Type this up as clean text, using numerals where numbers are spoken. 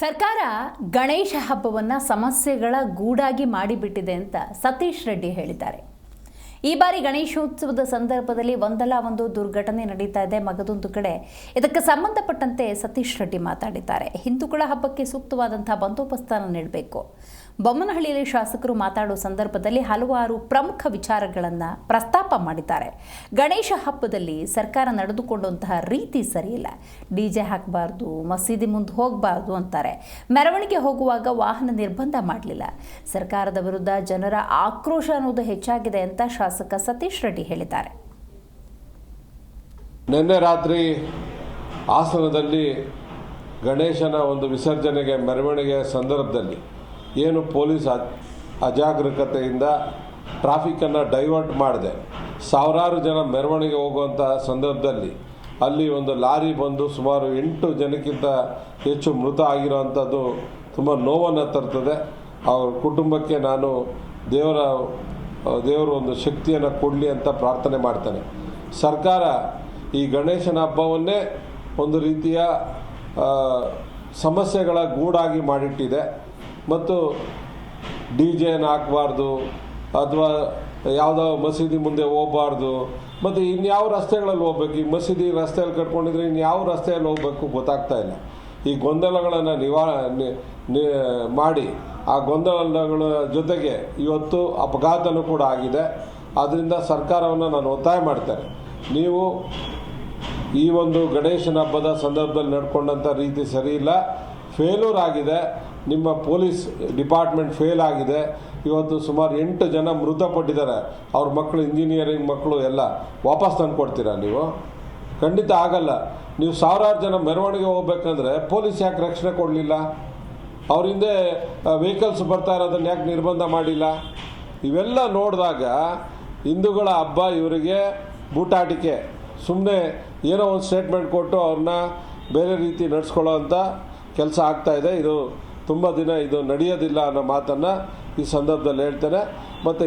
ಸರ್ಕಾರ ಗಣೇಶ ಹಬ್ಬವನ್ನು ಸಮಸ್ಯೆಗಳ ಗೂಡಾಗಿ ಮಾಡಿಬಿಟ್ಟಿದೆ ಅಂತ ಸತೀಶ್ ರೆಡ್ಡಿ ಹೇಳಿದ್ದಾರೆ. ಈ ಬಾರಿ ಗಣೇಶೋತ್ಸವದ ಸಂದರ್ಭದಲ್ಲಿ ಒಂದಲ್ಲ ಒಂದು ದುರ್ಘಟನೆ ನಡೀತಾ ಇದೆ. ಮಗದೊಂದು ಕಡೆ ಇದಕ್ಕೆ ಸಂಬಂಧಪಟ್ಟಂತೆ ಸತೀಶ್ ರೆಡ್ಡಿ ಮಾತಾಡಿದ್ದಾರೆ. ಹಿಂದೂಗಳ ಹಬ್ಬಕ್ಕೆ ಸೂಕ್ತವಾದಂತಹ ಬಂದೋಬಸ್ತನ್ನು ನೀಡಬೇಕು. ಬೊಮ್ಮನಹಳ್ಳಿಯಲ್ಲಿ ಶಾಸಕರು ಮಾತಾಡುವ ಸಂದರ್ಭದಲ್ಲಿ ಹಲವಾರು ಪ್ರಮುಖ ವಿಚಾರಗಳನ್ನು ಪ್ರಸ್ತಾಪ ಮಾಡಿದ್ದಾರೆ. ಗಣೇಶ ಹಬ್ಬದಲ್ಲಿ ಸರ್ಕಾರ ನಡೆದುಕೊಂಡಂತಹ ರೀತಿ ಸರಿಯಿಲ್ಲ. ಡಿಜೆ ಹಾಕಬಾರ್ದು, ಮಸೀದಿ ಮುಂದೆ ಹೋಗಬಾರ್ದು ಅಂತಾರೆ. ಮೆರವಣಿಗೆ ಹೋಗುವಾಗ ವಾಹನ ನಿರ್ಬಂಧ ಮಾಡಲಿಲ್ಲ. ಸರ್ಕಾರದ ವಿರುದ್ಧ ಜನರ ಆಕ್ರೋಶ ಅನ್ನೋದು ಹೆಚ್ಚಾಗಿದೆ ಅಂತ ಶಾಸಕ ಸತೀಶ್ ರೆಡ್ಡಿ ಹೇಳಿದ್ದಾರೆ. ನಿನ್ನೆ ರಾತ್ರಿ ಹಾಸನದಲ್ಲಿ ಗಣೇಶನ ಒಂದು ವಿಸರ್ಜನೆಗೆ ಮೆರವಣಿಗೆ ಸಂದರ್ಭದಲ್ಲಿ ಏನು ಪೊಲೀಸ್ ಅಜಾಗರೂಕತೆಯಿಂದ ಟ್ರಾಫಿಕನ್ನು ಡೈವರ್ಟ್ ಮಾಡಿದೆ. ಸಾವಿರಾರು ಜನ ಮೆರವಣಿಗೆ ಹೋಗುವಂಥ ಸಂದರ್ಭದಲ್ಲಿ ಅಲ್ಲಿ ಒಂದು ಲಾರಿ ಬಂದು ಸುಮಾರು 8 ಜನಕ್ಕಿಂತ ಹೆಚ್ಚು ಮೃತ ಆಗಿರೋವಂಥದ್ದು ತುಂಬ ನೋವನ್ನು ತರ್ತದೆ. ಅವ್ರ ಕುಟುಂಬಕ್ಕೆ ನಾನು ದೇವರು ಒಂದು ಶಕ್ತಿಯನ್ನು ಕೊಡಲಿ ಅಂತ ಪ್ರಾರ್ಥನೆ ಮಾಡ್ತಾನೆ. ಸರ್ಕಾರ ಈ ಗಣೇಶನ ಹಬ್ಬವನ್ನೇ ಒಂದು ರೀತಿಯ ಸಮಸ್ಯೆಗಳ ಗೂಡಾಗಿ ಮಾಡಿಟ್ಟಿದೆ. ಮತ್ತು ಡಿ ಜೆನ ಹಾಕಬಾರ್ದು ಅಥವಾ ಯಾವುದೋ ಮಸೀದಿ ಮುಂದೆ ಹೋಗಬಾರ್ದು, ಮತ್ತು ಇನ್ಯಾವ ರಸ್ತೆಗಳಲ್ಲಿ ಹೋಗ್ಬೇಕು. ಈ ಮಸೀದಿ ರಸ್ತೆಯಲ್ಲಿ ಕಟ್ಕೊಂಡಿದ್ರೆ ಇನ್ಯಾವ ರಸ್ತೆಯಲ್ಲಿ ಹೋಗಬೇಕು ಗೊತ್ತಾಗ್ತಾ ಇಲ್ಲ. ಈ ಗೊಂದಲಗಳನ್ನು ಮಾಡಿ ಆ ಗೊಂದಲಗಳ ಜೊತೆಗೆ ಇವತ್ತು ಅಪಘಾತನೂ ಕೂಡ ಆಗಿದೆ. ಆದ್ದರಿಂದ ಸರ್ಕಾರವನ್ನು ನಾನು ಒತ್ತಾಯ ಮಾಡ್ತೇನೆ, ನೀವು ಈ ಒಂದು ಗಣೇಶನ ಹಬ್ಬದ ಸಂದರ್ಭದಲ್ಲಿ ನಡ್ಕೊಂಡಂಥ ರೀತಿ ಸರಿಯಿಲ್ಲ, ಫೇಲ್ಯೂರ್ ಆಗಿದೆ. ನಿಮ್ಮ ಪೊಲೀಸ್ ಡಿಪಾರ್ಟ್ಮೆಂಟ್ ಫೇಲ್ ಆಗಿದೆ. ಇವತ್ತು ಸುಮಾರು 8 ಜನ ಮೃತಪಟ್ಟಿದ್ದಾರೆ. ಅವ್ರ ಮಕ್ಕಳು ಇಂಜಿನಿಯರಿಂಗ್ ಮಕ್ಕಳು ಎಲ್ಲ ವಾಪಸ್ ತಂದು ಕೊಡ್ತೀರಾ ನೀವು? ಖಂಡಿತ ಆಗಲ್ಲ. ನೀವು ಸಾವಿರಾರು ಜನ ಮೆರವಣಿಗೆ ಹೋಗ್ಬೇಕಂದ್ರೆ ಪೊಲೀಸ್ ಯಾಕೆ ರಕ್ಷಣೆ ಕೊಡಲಿಲ್ಲ? ಅವ್ರ ಹಿಂದೆ ವೆಹಿಕಲ್ಸ್ ಬರ್ತಾ ಇರೋದನ್ನು ಯಾಕೆ ನಿರ್ಬಂಧ ಮಾಡಿಲ್ಲ? ಇವೆಲ್ಲ ನೋಡಿದಾಗ ಹಿಂದೂಗಳ ಹಬ್ಬ ಇವರಿಗೆ ಬೂಟಾಟಿಕೆ. ಸುಮ್ಮನೆ ಏನೋ ಒಂದು ಸ್ಟೇಟ್ಮೆಂಟ್ ಕೊಟ್ಟು ಅವ್ರನ್ನ ಬೇರೆ ರೀತಿ ನಡೆಸ್ಕೊಳ್ಳೋ ಅಂಥ ಕೆಲಸ ಆಗ್ತಾಯಿದೆ. ಇದು ತುಂಬ ದಿನ ಇದು ನಡೆಯೋದಿಲ್ಲ ಅನ್ನೋ ಮಾತನ್ನು ಈ ಸಂದರ್ಭದಲ್ಲಿ ಹೇಳ್ತೇನೆ. ಮತ್ತು